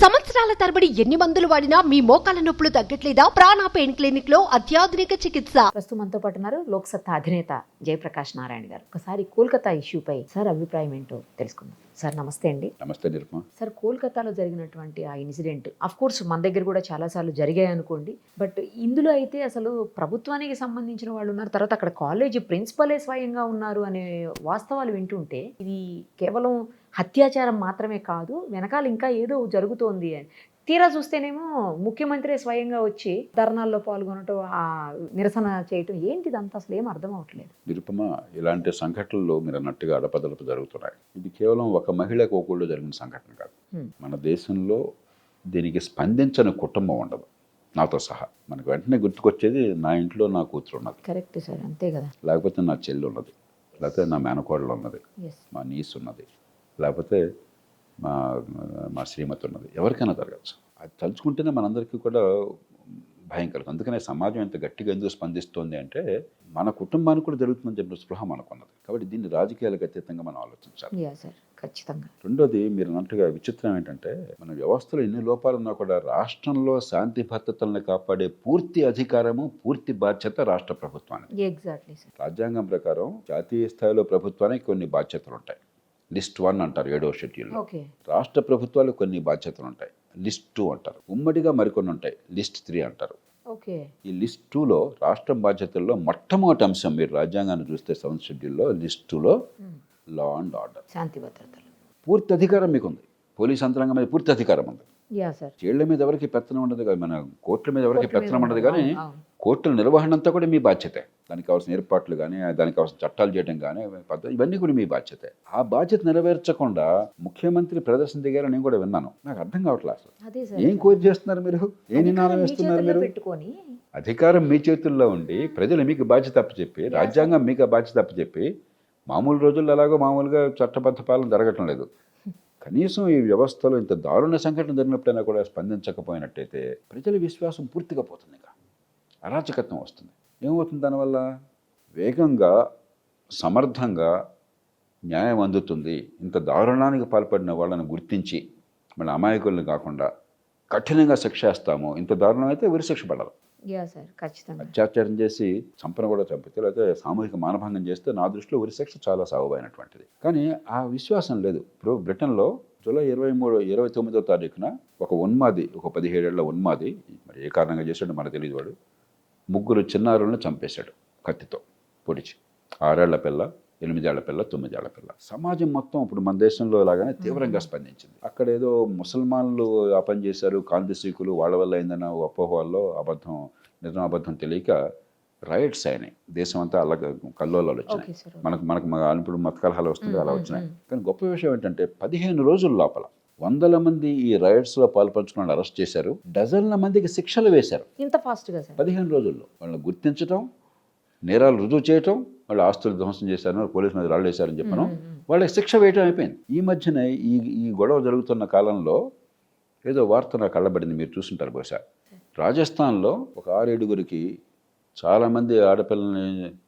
సంవత్సరాల తరబడి ఎన్ని మందులు వాడినా మీ మోకాల నొప్పులు తగ్గట్లేదా? ప్రాణ పెయిన్ క్లినిక్ లో అత్యాధునిక చికిత్స. ప్రస్తుతం మనతో పాటు ఉన్నారు లోక్సత్తా అధినేత జయప్రకాష్ నారాయణ గారు. ఒకసారి కోల్కతా ఇష్యూపై సార్ అభిప్రాయం ఏంటో తెలుసుకుందాం. సార్ నమస్తే అండి. నమస్తే నిరుపమ. సార్ కోల్కతాలో జరిగినటువంటి ఆ ఇన్సిడెంట్ ఆఫ్ కోర్స్ మన దగ్గర కూడా చాలాసార్లు జరిగాయి అనుకోండి, బట్ ఇందులో అయితే అసలు ప్రభుత్వానికి సంబంధించిన వాళ్ళు ఉన్నారు, తర్వాత అక్కడ కాలేజీ ప్రిన్సిపలే స్వయంగా ఉన్నారు అనే వాస్తవాలు వింటుంటే ఇది కేవలం అత్యాచారం మాత్రమే కాదు, వెనకాల ఇంకా ఏదో జరుగుతోంది అని తీరా చూస్తేనేమో ముఖ్యమంత్రి స్వయంగా వచ్చి ధర్నాల్లో పాల్గొనటం, ఆ నిరసన చేయటం, ఏంటిదంతా అసలు ఏం అర్థం అవట్లేదు. నిరుపమ, ఇలాంటి సంఘటనలు మీరు అన్నట్టుగా అడపదడపు జరుగుతున్నాయి. ఇది కేవలం ఒక మహిళకు ఒకళ్ళు జరిగిన సంఘటన కాదు. మన దేశంలో దీనికి స్పందించని కుటుంబం ఉండదు, నాతో సహా. మనకు వెంటనే గుర్తుకొచ్చేది నా ఇంట్లో నా కూతురు ఉన్నది, కరెక్ట్ సార్, అంతే కదా. లేకపోతే నా చెల్లి ఉన్నది, లేకపోతే నా మేనకోడలు ఉన్నది, మా నీస్ ఉన్నది, లేకపోతే మా శ్రీమతి ఉన్నది. ఎవరికైనా జరగచ్చు. అది తలుచుకుంటేనే మనందరికీ కూడా భయం కలుగుతుంది. అందుకనే సమాజం ఎంత గట్టిగా ఎందుకు స్పందిస్తోంది అంటే మన కుటుంబానికి కూడా జరుగుతుందని చెప్పిన స్పృహ మనకున్నది. కాబట్టి దీన్ని రాజకీయాలకు అతీతంగా మనం ఆలోచించాలి. ఖచ్చితంగా. రెండోది, మీరు అన్నట్టుగా విచిత్రం ఏంటంటే మన వ్యవస్థలో ఎన్ని లోపాలున్నా కూడా రాష్ట్రంలో శాంతి భద్రతలను కాపాడే పూర్తి అధికారము, పూర్తి బాధ్యత రాష్ట్ర ప్రభుత్వానికి. Exactly sir. రాజ్యాంగం ప్రకారం జాతీయ స్థాయిలో ప్రభుత్వానికి కొన్ని బాధ్యతలు ఉంటాయి. లిస్ట్ 1 అంటారు 7వ షెడ్యూల్లో. రాష్ట్ర ప్రభుత్వాలు కొన్ని బాధ్యతలు ఉంటాయి, లిస్ట్ 2 అంటారు. ఉమ్మడిగా మరికొన్ని ఉంటాయి, లిస్ట్ 3 అంటారు. ఈ లిస్ట్ 2లో రాష్ట్రం బాధ్యతల్లో మొట్టమొదటి అంశం, మీరు రాజ్యాంగాన్ని చూస్తే 7వ షెడ్యూల్లో లిస్ట్ 2లో లా అండ్ ఆర్డర్, శాంతి భద్రతలు. పూర్తి అధికారం మీకు ఉంది. పోలీస్ యంత్రాంగం మీద పూర్తి అధికారం ఉంది. జైళ్ల మీద ఎవరికి పెత్తనం ఉండదు కానీ, మన కోర్టుల మీద ఎవరికి పెత్తనం ఉండదు కానీ కోర్టుల నిర్వహణ అంతా కూడా మీ బాధ్యతే. దానికి కావాల్సిన ఏర్పాట్లు కానీ, దానికి కావాల్సిన చట్టాలు చేయడం కానీ, ఇవన్నీ కూడా మీ బాధ్యతే. ఆ బాధ్యత నెరవేర్చకుండా ముఖ్యమంత్రి ప్రదర్శన దిగారని నేను కూడా విన్నాను. నాకు అర్థం కావట్లేదు అసలు. ఏం కోరి చేస్తున్నారు మీరు? ఏ నినాదం వేస్తున్నారు మీరు? అధికారం మీ చేతుల్లో ఉండి ప్రజలు మీకు బాధ్యత అప్పచెప్పి, రాజ్యాంగం మీకు ఆ బాధ్యత అప్పచెప్పి, మామూలు రోజుల్లో అలాగో మామూలుగా చట్టబద్ధ పాలన జరగటం లేదు. కనీసం ఈ వ్యవస్థలో ఇంత దారుణ సంఘటన జరిగినప్పుడైనా కూడా స్పందించకపోయినట్టయితే ప్రజల విశ్వాసం పూర్తిగా పోతుంది. ఇంకా అరాచకత్వం వస్తుంది. ఏమవుతుంది దానివల్ల? వేగంగా, సమర్థంగా న్యాయం అందుతుంది. ఇంత దారుణానికి పాల్పడిన వాళ్ళని గుర్తించి మన అమాయకుల్ని కాకుండా కఠినంగా శిక్షేస్తాము. ఇంత దారుణం అయితే ఉరిశిక్ష పడాలి. అత్యాచారం చేసి చంపన కూడా చంపితే, లేకపోతే సామూహిక మానభంగం చేస్తే నా దృష్టిలో ఉరిశిక్ష చాలా సాగుబైనటువంటిది. కానీ ఆ విశ్వాసం లేదు. ఇప్పుడు బ్రిటన్లో జూలై 29వ తారీఖున ఒక ఉన్మాది, ఒక 17 ఏళ్ల ఉన్మాది, మరి ఏ కారణంగా చేశాడో మనకు తెలియదు, వాడు 3 చిన్నారులను చంపేశాడు కత్తితో పొడిచి. 6 ఏళ్ల పిల్ల, 8 ఏళ్ల పిల్ల, 9 ఏళ్ల పిల్ల. సమాజం మొత్తం ఇప్పుడు మన దేశంలో లాగానే తీవ్రంగా స్పందించింది. అక్కడ ఏదో ముసల్మాన్లు ఆ పని చేశారు, కాంతిశీకులు, వాళ్ళ వల్ల అయిందన్న అపోహల్లో అబద్ధం తెలియక రైట్స్ అయినాయి. దేశం అంతా అలా కల్లోలాలు వచ్చినాయి. మనకు ఇప్పుడు మత కలహాలు వస్తుంది, అలా వచ్చినాయి. కానీ గొప్ప విషయం ఏంటంటే 15 రోజుల లోపల 100 మంది ఈ రైట్స్లో పాల్పంచుకుని అరెస్ట్ చేశారు. డజన్ల మందికి శిక్షలు వేశారు. ఇంత ఫాస్ట్గా 15 రోజుల్లో వాళ్ళని గుర్తించడం, నేరాలు రుజువు చేయటం, వాళ్ళు ఆస్తులు ధ్వంసం చేశారు, పోలీసు మీద రాళ్ళు వేశారని చెప్పను, వాళ్ళకి శిక్ష వేయటం అయిపోయింది. ఈ మధ్యన ఈ గొడవ జరుగుతున్న కాలంలో ఏదో వార్త నాకు కళ్ళబడింది, మీరు చూస్తుంటారు బహుశా. రాజస్థాన్లో ఒక 6-7గురికి చాలామంది ఆడపిల్లని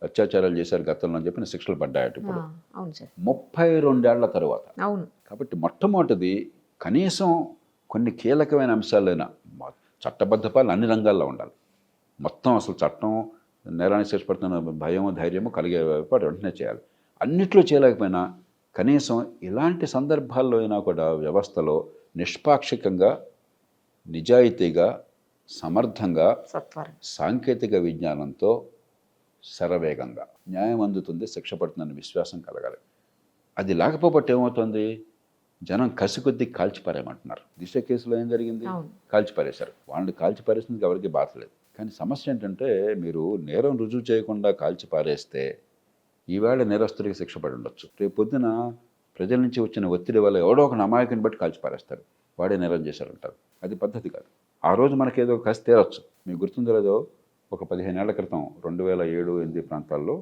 అత్యాచారాలు చేశారు గతంలో అని చెప్పిన శిక్షలు పడ్డాయట ఇప్పుడు 32 ఏళ్ల తరువాత. కాబట్టి మొట్టమొదటిది కనీసం కొన్ని కీలకమైన అంశాలైన చట్టబద్ధ పాలన అన్ని రంగాల్లో ఉండాలి. మొత్తం అసలు చట్టం నేరానికి శిక్ష పడుతున్న భయము, ధైర్యము కలిగే పాటు వెంటనే చేయాలి. అన్నిట్లో చేయలేకపోయినా కనీసం ఇలాంటి సందర్భాల్లో అయినా కూడా వ్యవస్థలో నిష్పాక్షికంగా, నిజాయితీగా, సమర్థంగా, సాంకేతిక విజ్ఞానంతో శరవేగంగా న్యాయం అందుతుంది, శిక్ష పడుతుందని విశ్వాసం కలగాలి. అది లేకపోతే ఏమవుతుంది? జనం కసికొద్దీ కాల్చిపారేయమంటున్నారు. దిశ కేసులో ఏం జరిగింది? కాల్చిపారేశారు. వాళ్ళని కాల్చిపారేసినందుకు ఎవరికి బాధలేదు. కానీ సమస్య ఏంటంటే, మీరు నేరం రుజువు చేయకుండా కాల్చిపారేస్తే ఈవేళ నేరస్తుడికి శిక్ష పడి ఉండొచ్చు. రేపు పొద్దున ప్రజల నుంచి వచ్చిన ఒత్తిడి వల్ల ఎవడో ఒక అమాయకుని బట్టి కాల్చిపారేస్తారు, వాడే నేరం చేశారంటారు. అది పద్ధతి కాదు. ఆ రోజు మనకేదో కసి తీరొచ్చు. మీకు గుర్తుందో లేదో, ఒక 15 ఏళ్ల క్రితం 2007-8 ప్రాంతాల్లో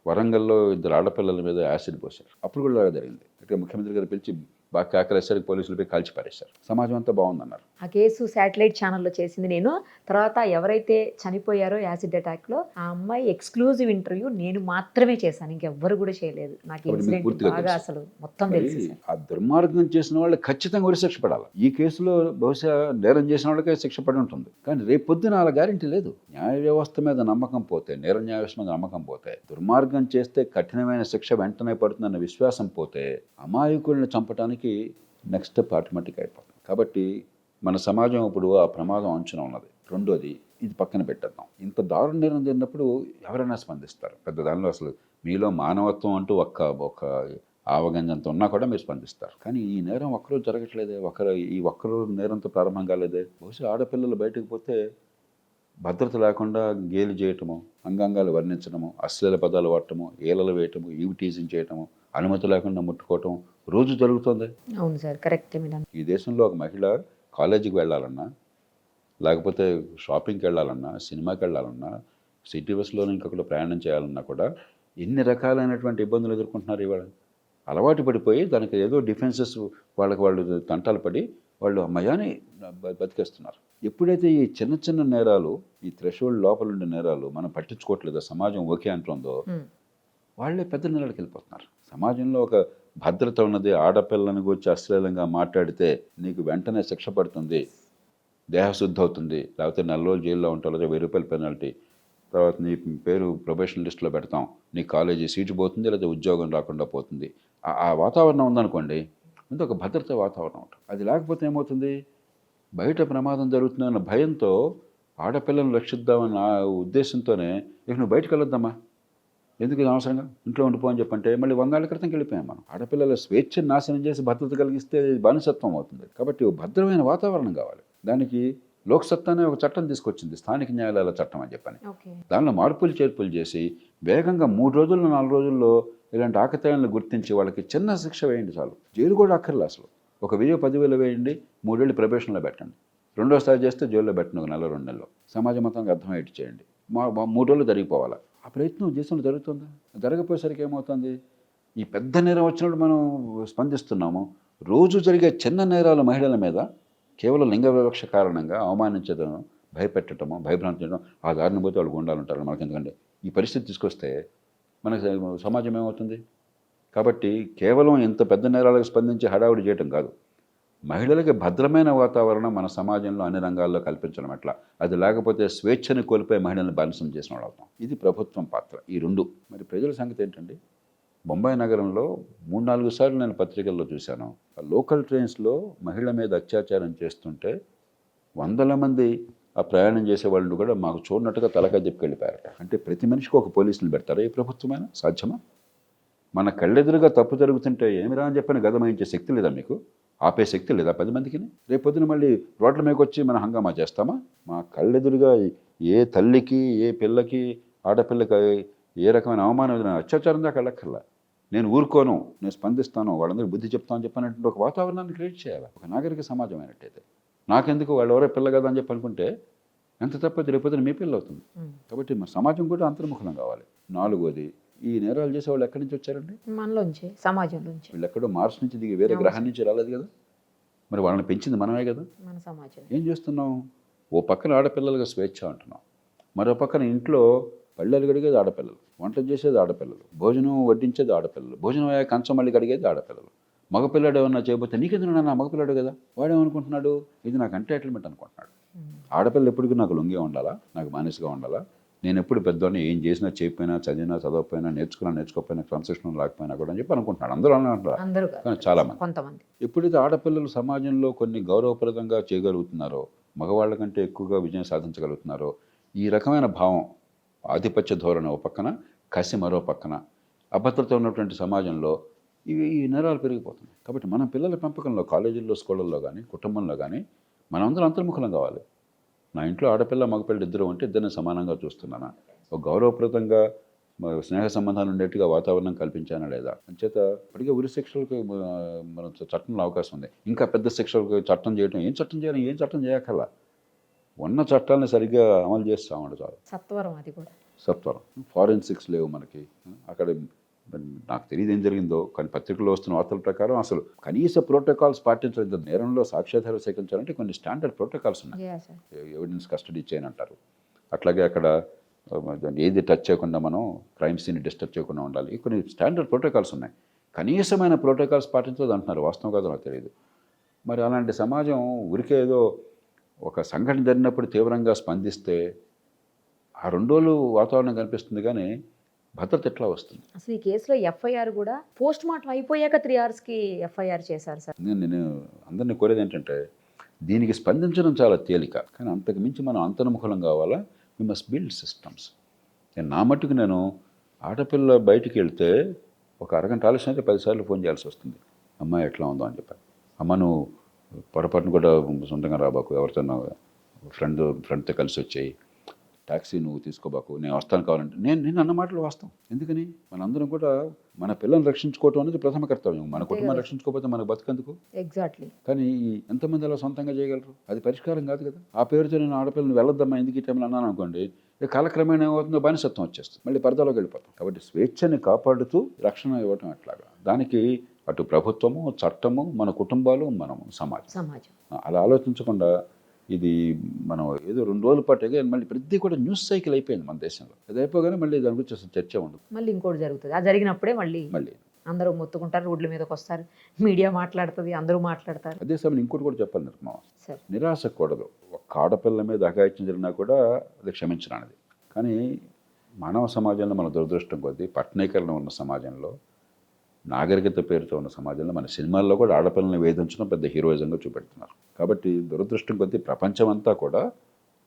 వరంగల్లో 2 ఆడపిల్లల మీద యాసిడ్ పోశారు. అప్పుడు కూడా జరిగింది. ఇక్కడ ముఖ్యమంత్రి గారు పిలిచి బాగా కేకలేసరికి పోలీసులపై కాల్చిపారేశారు. సమాజం అంతా బాగుందన్నారు. ఆ కేసు శాటిలైట్ ఛానల్లో చేసింది నేను. తర్వాత ఎవరైతే చనిపోయారో యాసిడ్ అటాక్లో ఆ అమ్మాయి ఎక్స్క్లూజివ్ ఇంటర్వ్యూ నేను మాత్రమే చేశాను, ఇంకెవ్వరు కూడా చేయలేదు. నాకు కాబట్టి మీకు ఇన్సిడెంట్ పూర్తిగా బాగా తెలుసు. అసలు మొత్తం మరి తెలుసు సార్. ఆ దుర్మార్గం చేసిన వాళ్ళు ఖచ్చితంగా ఉరిశిక్ష పడాలి. ఈ కేసులో బహుశా నేరం చేసిన వాళ్ళకే శిక్ష పడి ఉంటుంది, కానీ రేపు పొద్దున అలా గ్యారెంటీ లేదు. న్యాయ వ్యవస్థ మీద నమ్మకం పోతే, నేర న్యాయ వ్యవస్థ మీద నమ్మకం పోతే, దుర్మార్గం చేస్తే కఠినమైన శిక్ష వెంటనే పడుతుందన్న విశ్వాసం పోతే, అమాయకుల్ని చంపడానికి నెక్స్ట్ స్టెప్ ఆటోమేటిక్ అయిపోతుంది. కాబట్టి మన సమాజం ఇప్పుడు ఆ ప్రమాదం అంచున ఉన్నది. రెండోది, ఇది పక్కన పెట్టేద్దాం. ఇంత దారుణ నేరం జరిగినప్పుడు ఎవరైనా స్పందిస్తారు. పెద్ద దానిలో అసలు మీలో మానవత్వం అంటూ ఒక్క ఆవగంజంత ఉన్నా కూడా మీరు స్పందిస్తారు. కానీ ఈ నేరం ఒక్కరోజు జరగట్లేదే, ఒక్కరోజు నేరంతో ప్రారంభం కాలేదే. బహుశా ఆడపిల్లలు బయటకు పోతే భద్రత లేకుండా గేలి చేయటము, అంగాంగాలు వర్ణించడము, అశ్లీల పదాలు వాడటము, ఏలలు వేయటము, ఈవ్ టీజింగ్ చేయటము, అనుమతి లేకుండా ముట్టుకోవటం రోజు జరుగుతుంది. అవును సార్, కరెక్ట్ మేడం. ఈ దేశంలో ఒక మహిళ కాలేజీకి వెళ్ళాలన్నా, లేకపోతే షాపింగ్కి వెళ్ళాలన్నా, సినిమాకి వెళ్ళాలన్నా, సిటీ బస్సులో ఇంకొకటి ప్రయాణం చేయాలన్నా కూడా ఎన్ని రకాలైనటువంటి ఇబ్బందులు ఎదుర్కొంటున్నారు ఇవాళ. అలవాటు పడిపోయి దానికి ఏదో డిఫెన్సెస్ వాళ్ళు తంటాలు పడి వాళ్ళు అమ్మయాని బతికేస్తున్నారు. ఎప్పుడైతే ఈ చిన్న చిన్న నేరాలు, ఈ థ్రెషోల్డ్ లోపల ఉండే నేరాలు మనం పట్టించుకోవట్లేదో, సమాజం ఓకే అంటుందో, వాళ్ళే పెద్ద నేరాలకు వెళ్ళిపోతున్నారు. సమాజంలో ఒక భద్రత ఉన్నది. ఆడపిల్లని గురించి అశ్లీలంగా మాట్లాడితే నీకు వెంటనే శిక్ష పడుతుంది, దేహశుద్ధి అవుతుంది, లేకపోతే 4 రోజులు జైల్లో ఉంటావు, లేదా 1000 రూపాయల పెనాల్టీ, తర్వాత నీ పేరు ప్రొబేషన్ లిస్టులో పెడతాం, నీ కాలేజీ సీటు పోతుంది, లేదా ఉద్యోగం రాకుండా పోతుంది. ఆ వాతావరణం ఉందనుకోండి, ముందు ఒక భద్రత వాతావరణం ఉంటుంది. అది లేకపోతే ఏమవుతుంది, బయట ప్రమాదం జరుగుతుందన్న భయంతో ఆడపిల్లలను రక్షిద్దామన్న ఉద్దేశంతోనే ఇక నువ్వు బయటకు వెళ్ళొద్దామా, ఎందుకు ఇది అవసరంగా ఇంట్లో ఉండిపో అని చెప్పంటే మళ్ళీ 100 ఏళ్ల క్రితంకి వెళ్ళిపోయాం మనం. ఆడపిల్లల స్వేచ్ఛను నాశనం చేసి భద్రత కలిగిస్తే బానిసత్వం అవుతుంది. కాబట్టి భద్రమైన వాతావరణం కావాలి. దానికి లోక్సత్తా అనే ఒక చట్టం తీసుకొచ్చింది, స్థానిక న్యాయాలయాల చట్టం అని చెప్పని. దానిలో మార్పులు చేర్పులు చేసి వేగంగా 3 రోజుల్లో 4 రోజుల్లో ఇలాంటి ఆకతాయాలను గుర్తించి వాళ్ళకి చిన్న శిక్ష వేయండి చాలు. జైలు కూడా అక్కర్లే అసలు. ఒక 10,000 వేయండి, 3 ఏళ్ళు ప్రొబేషన్లో పెట్టండి, రెండోసారి చేస్తే జైల్లో పెట్టండి, 1 నెల 2 నెలలు. సమాజం మొత్తానికి అర్థమయ్యేట్టు చేయండి. 3 రోజులు జరిగిపోవాలి. ఆ ప్రయత్నం దేశంలో జరుగుతుందా? జరగపోయేసరికి ఏమవుతుంది, ఈ పెద్ద నేరం వచ్చినప్పుడు మనం స్పందిస్తున్నాము. రోజు జరిగే చిన్న నేరాలు మహిళల మీద కేవలం లింగ వివక్ష కారణంగా అవమానించడం, భయపెట్టడము, భయభ్రాంతించడం, ఆ దారిని పోతే వాళ్ళు గుండాలు ఉంటారు మనకి. ఎందుకంటే ఈ పరిస్థితి తీసుకొస్తే మన సమాజం ఏమవుతుంది. కాబట్టి కేవలం ఇంత పెద్ద నేరాలకు స్పందించి హడావుడి చేయటం కాదు, మహిళలకి భద్రమైన వాతావరణం మన సమాజంలో అన్ని రంగాల్లో కల్పించడం ఎట్లా. అది లేకపోతే స్వేచ్ఛను కోల్పోయి మహిళలను బానిసం చేసిన వాళ్ళు అవుతాం. ఇది ప్రభుత్వం పాత్ర. ఈ 2. మరి ప్రజల సంగతి ఏంటండి, బొంబాయి నగరంలో 3-4 సార్లు నేను పత్రికల్లో చూశాను, లోకల్ ట్రైన్స్లో మహిళ మీద అత్యాచారం చేస్తుంటే 100 మంది ఆ ప్రయాణం చేసే వాళ్ళు కూడా మాకు చూడనట్టుగా తలకాయ చెప్పి వెళ్ళిపోయారట. అంటే ప్రతి మనిషికి ఒక పోలీసుని పెడతారా ఈ ప్రభుత్వమైనా? సాధ్యమా? మన కళ్ళెదురుగా తప్పు జరుగుతుంటే ఏమిరా అని చెప్పని గదమాయించే శక్తి లేదా మీకు? ఆపే శక్తి లేదా 10 మందికి? రేపొద్దున మళ్ళీ రోడ్ల మీదకి వచ్చి మనం హంగామా చేస్తామా? మా కళ్ళెదురుగా ఏ తల్లికి, ఏ పిల్లకి, ఆడపిల్లకి ఏ రకమైన అవమానం, అత్యాచారం దాకా వెళ్ళక్కర్లా, నేను ఊరుకోను, నేను స్పందిస్తాను, వాళ్ళందరూ బుద్ధి చెప్తాను చెప్పినటువంటి ఒక వాతావరణాన్ని క్రియేట్ చేయాలి. ఒక నాగరిక సమాజం అయినట్టయితే నాకెందుకు, వాళ్ళు ఎవరో పిల్ల కదా అని చెప్పి అనుకుంటే ఎంత తప్పది, రేపొద్దున మీ పిల్ల అవుతుంది. కాబట్టి మన సమాజం కూడా అంతర్ముఖం కావాలి. 4వది, ఈ నేరాలు చేసే వాళ్ళు ఎక్కడి నుంచి వచ్చారండి? మనలోంచి, సమాజంలోంచి. వీళ్ళు ఎక్కడో మార్స్ నుంచి దిగి వేరే గ్రహం నుంచి రాలేదు కదా, మరి వాళ్ళని పెంచింది మనమే కదా. మన సమాజం ఏం చేస్తున్నాం, ఓ పక్కన ఆడపిల్లలుగా స్వేచ్ఛ అంటున్నాం, మరో పక్కన ఇంట్లో పళ్ళెలు కడిగేది ఆడపిల్లలు, వంట చేసేది ఆడపిల్లలు, భోజనం వడ్డించేది ఆడపిల్లలు, భోజనం అయ్యే కంచం మళ్ళీ కడిగేది ఆడపిల్లలు. మగపిల్లాడు ఏమన్నా చేయబోతే నీకెందుకు నా మగపిల్లాడు కదా, వాడేమనుకుంటున్నాడు, ఇది నాకు ఎంటైటిల్మెంట్ అనుకుంటున్నాడు. ఆడపిల్లలు ఎప్పటికీ నాకు లొంగే ఉండాలా, నాకు బానిసగా ఉండాలా, నేను ఎప్పుడు పెద్దవాడిని, ఏం చేసినా చేయకపోయినా, చదివినా చదవకపోయినా, నేర్చుకోకపోయినా, క్రమశిక్షణ లేకపోయినా కూడా అని చెప్పి అనుకుంటున్నాడు. అందరూ అంటారు, కానీ చాలామంది. కొంతమంది ఎప్పుడైతే ఆడపిల్లలు సమాజంలో కొన్ని గౌరవప్రదంగా చేయగలుగుతున్నారో, మగవాళ్ళ కంటే ఎక్కువగా విజయం సాధించగలుగుతున్నారో, ఈ రకమైన భావం, ఆధిపత్య ధోరణి ఓ పక్కన, కసి మరో పక్కన, అభద్రత ఉన్నటువంటి సమాజంలో ఈ నేరాలు పెరిగిపోతున్నాయి. కాబట్టి మన పిల్లల పెంపకంలో, కాలేజీల్లో, స్కూళ్ళల్లో కానీ, కుటుంబంలో కానీ మనందరం అంతర్ముఖలం కావాలి. నా ఇంట్లో ఆడపిల్ల మగపిల్ల ఇద్దరు ఉంటే ఇద్దరిని సమానంగా చూస్తున్నానా, ఒక గౌరవప్రదంగా స్నేహ సంబంధాలు ఉండేట్టుగా వాతావరణం కల్పించానా లేదా. అంచేత ఇప్పటికే ఉరి శిక్షలకు మన చట్టంలో అవకాశం ఉంది. ఇంకా పెద్ద శిక్షలకు చట్టం చేయడం, ఏం చట్టం చేయాలి, ఏం చట్టం చేయక్కర్లా, ఉన్న చట్టాలను సరిగ్గా అమలు చేస్తామండి చాలు. సత్వరం, అది కూడా సత్వరం. ఫారెన్సిక్స్ లేవు మనకి, అక్కడ మరి నాకు తెలియదు ఏం జరిగిందో, కానీ పత్రికల్లో వస్తున్న వార్తల ప్రకారం అసలు కనీస ప్రోటోకాల్స్ పాటించలేదు. నేరంలో సాక్ష్యాధారాలు సేకరించాలంటే కొన్ని స్టాండర్డ్ ప్రోటోకాల్స్ ఉన్నాయి. Yeah sir. ఎవిడెన్స్ కస్టడీ చేయని అంటారు. అట్లాగే అక్కడ దాన్ని ఏది టచ్ చేయకుండా మనం క్రైమ్ సీన్ని డిస్టర్బ్ చేయకుండా ఉండాలి. కొన్ని స్టాండర్డ్ ప్రోటోకాల్స్ ఉన్నాయి. కనీసమైన ప్రోటోకాల్స్ పాటించదు అంటున్నారు. వాస్తవం కాదో నాకు తెలియదు. మరి అలాంటి సమాజం ఊరికే ఏదో ఒక సంఘటన జరిగినప్పుడు తీవ్రంగా స్పందిస్తే ఆ 2 రోజులు వాతావరణం కనిపిస్తుంది, కానీ భద్రత ఎట్లా వస్తుంది? అసలు ఈ కేసులో ఎఫ్ఐఆర్ కూడా పోస్ట్ మార్టం అయిపోయాక 3 అవర్స్కి ఎఫ్ఐఆర్ చేశారు సార్. నేను అందరినీ కోరేది ఏంటంటే దీనికి స్పందించడం చాలా తేలిక, కానీ అంతకు మించి మనం అంతర్ముఖలం కావాలా. We must build systems. నా మట్టుకు నేను ఆడపిల్ల బయటికి వెళ్తే ఒక అరగంట ఆలస్యం అయితే 10 సార్లు ఫోన్ చేయాల్సి వస్తుంది. అమ్మాయి ఎట్లా ఉందో అని చెప్పాను. అమ్మ నువ్వు పొరపాటును కూడా సొంతంగా రాబాకు, ఎవరితోనో ఫ్రెండ్తో కలిసి వచ్చాయి, ట్యాక్సీ నువ్వు తీసుకోబాకు, నేను వస్తాను కావాలంటే. నేను అన్న మాటలు వాస్తవం. ఎందుకని మనందరం కూడా మన పిల్లల్ని రక్షించుకోవటం అనేది ప్రథమ కర్తవ్యం. మన కుటుంబాన్ని రక్షించుకోకపోతే మనకు బతుకందుకు? ఎగ్జాక్ట్లీ. కానీ ఎంతమంది అలా సొంతంగా చేయగలరు? అది పరిష్కారం కాదు కదా. ఆ పేరుతో నేను ఆడపిల్లని వెళ్ళొద్దమ్మా ఎందుకు ఈ టైంలో అన్నాను అనుకోండి, కాలక్రమేణా ఏమవుతుందో బానిసత్వం వచ్చేస్తుంది, మళ్ళీ పరదాలోకి వెళ్ళిపోతాం. కాబట్టి స్వేచ్ఛని కాపాడుతూ రక్షణ ఇవ్వటం ఎట్లాగా, దానికి అటు ప్రభుత్వము, చట్టము, మన కుటుంబాలు, మనము, సమాజం అలా ఆలోచించకుండా ఇది మనం ఏదో 2 రోజుల పాటుగా మళ్ళీ ప్రతి కూడా న్యూస్ సైకిల్ అయిపోయింది మన దేశంలో. అది అయిపోగానే మళ్ళీ దాని గురించి అసలు చర్చ ఉండదు. మళ్ళీ ఇంకోటి జరుగుతుంది. అది జరిగినప్పుడే మళ్ళీ అందరూ మొత్తుకుంటారు, రోడ్ల మీదకి వస్తారు, మీడియా మాట్లాడుతుంది, అందరూ మాట్లాడతారు. అదే సమయం ఇంకోటి కూడా చెప్పాలి నిర్మా, సార్ నిరాశకూడదు. ఒక ఆడపిల్ల మీద అఘాయిత్యం జరిగినా కూడా అది క్షమించరానిది. కానీ మానవ సమాజంలో మన దురదృష్టం కొద్దీ పట్టణీకరణ ఉన్న సమాజంలో, నాగరికత పేరుతో ఉన్న సమాజంలో మన సినిమాల్లో కూడా ఆడపిల్లల్ని వేధించడం పెద్ద హీరోయిజంగా చూపెడుతున్నారు. కాబట్టి దురదృష్టం కొద్దీ ప్రపంచమంతా కూడా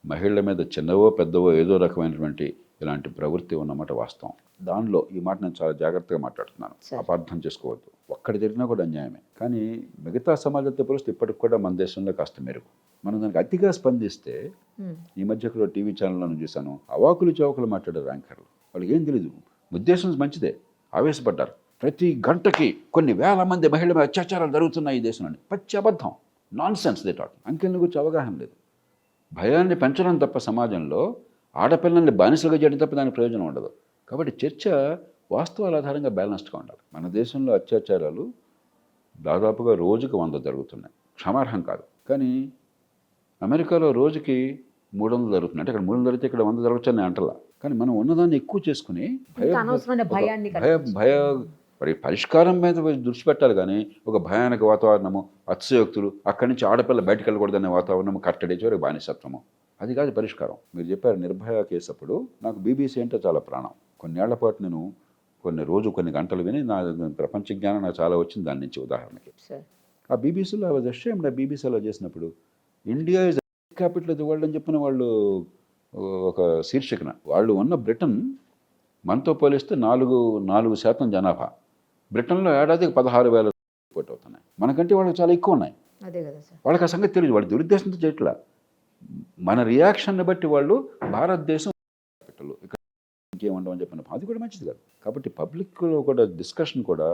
మహిళల మీద చిన్నవో పెద్దవో ఏదో రకమైనటువంటి ఇలాంటి ప్రవృత్తి ఉన్నమాట వాస్తవం. దానిలో ఈ మాట నేను చాలా జాగ్రత్తగా మాట్లాడుతున్నాను, అపార్థం చేసుకోవద్దు. ఒక్కడి జరిగినా కూడా అన్యాయమే. కానీ మిగతా సమాజంతో పోలిస్తే ఇప్పటికి కూడా మన దేశంలో కాస్త మెరుగు. మనం దానికి అతిగా స్పందిస్తే, ఈ మధ్య కూడా టీవీ ఛానల్లో చూశాను, అవాకులు చౌకులు మాట్లాడారు యాంకర్లు. వాళ్ళకి ఏం తెలీదు, ఉద్దేశం మంచిదే, ఆవేశపడ్డారు. ప్రతి గంటకి కొన్ని వేల మంది మహిళల మీద అత్యాచారాలు జరుగుతున్నాయి ఈ దేశంలో. పచ్చి అబద్ధం, నాన్ సెన్స్ దే టాక్. అంకెల గురించి అవగాహన లేదు. భయాన్ని పెంచడం తప్ప సమాజంలో ఆడపిల్లల్ని బానిసలుగా చేయడం తప్ప దానికి ప్రయోజనం ఉండదు. కాబట్టి చర్చ వాస్తవాల ఆధారంగా బ్యాలెన్స్డ్గా ఉండాలి. మన దేశంలో అత్యాచారాలు దాదాపుగా రోజుకి 100 జరుగుతున్నాయి, క్షమార్హం కాదు. కానీ అమెరికాలో రోజుకి 300 జరుగుతున్నాయి. అంటే అక్కడ 300 జరిగితే ఇక్కడ 100 జరగచ్చు అని అంటలా. కానీ మనం ఉన్నదాన్ని ఎక్కువ చేసుకుని మరి పరిష్కారం మీద దృష్టి పెట్టాలి. కానీ ఒక భయానక వాతావరణము, అతిశయోక్తులు, అక్కడి నుంచి ఆడపిల్ల బయటకు వెళ్ళకూడదనే వాతావరణము, కట్టడి చివరికి బానిసత్వము, అది కాదు పరిష్కారం. మీరు చెప్పారు నిర్భయ కేసు అప్పుడు నాకు బీబీసీ అంటే చాలా ప్రాణం. కొన్నేళ్ల పాటు నేను కొన్ని గంటలు విని నా ప్రపంచ జ్ఞానం నాకు చాలా వచ్చింది దాని నుంచి. ఉదాహరణకి ఆ బీబీసీలో ఐ వాజ్ అషేమ్డ్. ఆ బీబీసీలో చేసినప్పుడు India is capital of the world అని చెప్పిన వాళ్ళు ఒక శీర్షికన, వాళ్ళు ఉన్న బ్రిటన్ మనతో పోలిస్తే 4% జనాభా. బ్రిటన్లో ఏడాదికి 16,000 రిపోర్ట్ అవుతున్నాయి. మనకంటే వాళ్ళకి చాలా ఎక్కువ ఉన్నాయి. అదే కదా సార్. వాళ్ళకి ఆ సంగతి తెలియదు, వాళ్ళు దురుద్దేశంతో చేయట్లా. మన రియాక్షన్ని బట్టి వాళ్ళు భారతదేశం క్యాపిటల్ ఇక్కడ ఇంకేముండమని చెప్పిన అది కూడా మంచిది కాదు. కాబట్టి పబ్లిక్లో కూడా డిస్కషన్ కూడా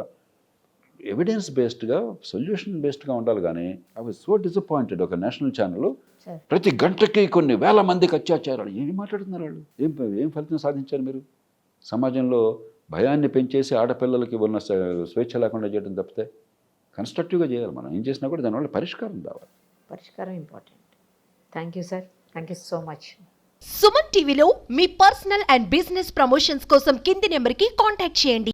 ఎవిడెన్స్ బేస్డ్గా, సొల్యూషన్ బేస్డ్గా ఉండాలి. కానీ ఐ వాజ్ సో డిసప్పాయింటెడ్. ఒక నేషనల్ ఛానల్ ప్రతి గంటకి కొన్ని వేల మందికి అత్యాచారాలు. ఏమి మాట్లాడుతున్నారు వాళ్ళు? ఏం ఫలితం సాధించారు మీరు? సమాజంలో భయాన్ని పెంచేసి ఆడపిల్లలకి ఉన్న స్వేచ్ఛ లేకుండా చేయడం తప్పితే కన్స్ట్రక్టివ్గా చేయాలి. మనం ఏం చేసినా కూడా దానివల్ల పరిష్కారం రావాలి. పరిష్కారం important. Thank you sir. Thank you so much. Suman టీవీలో మీ పర్సనల్ అండ్ బిజినెస్ ప్రమోషన్స్ కోసం కింది నెంబర్కి కాంటాక్ట్ చేయండి.